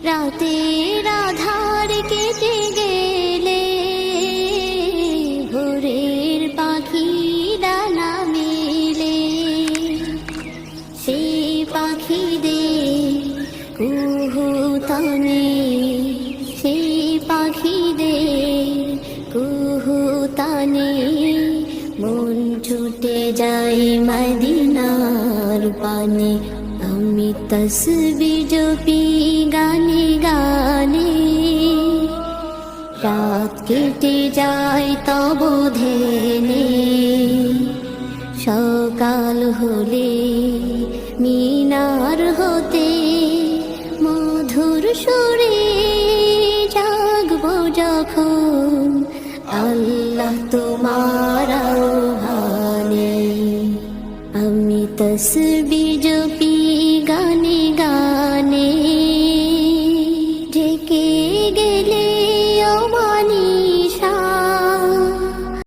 রাতের আধার কেটে গেলে ভোরের পাখি ডানা মেলে, সেই পাখিদের কুহুতানে, সেই পাখিদের কুহুতানে মন ছুটে যায় মদিনার পানে। আমি তসবিহ জপি গানে গানে, রাত কেটে যায় তব ধ্যানে। সকাল হলে মিনার হতে মধুর সুরে জাগবো যখন, আল্লাহ তোমার আহ্বানে। আমি তসবিহ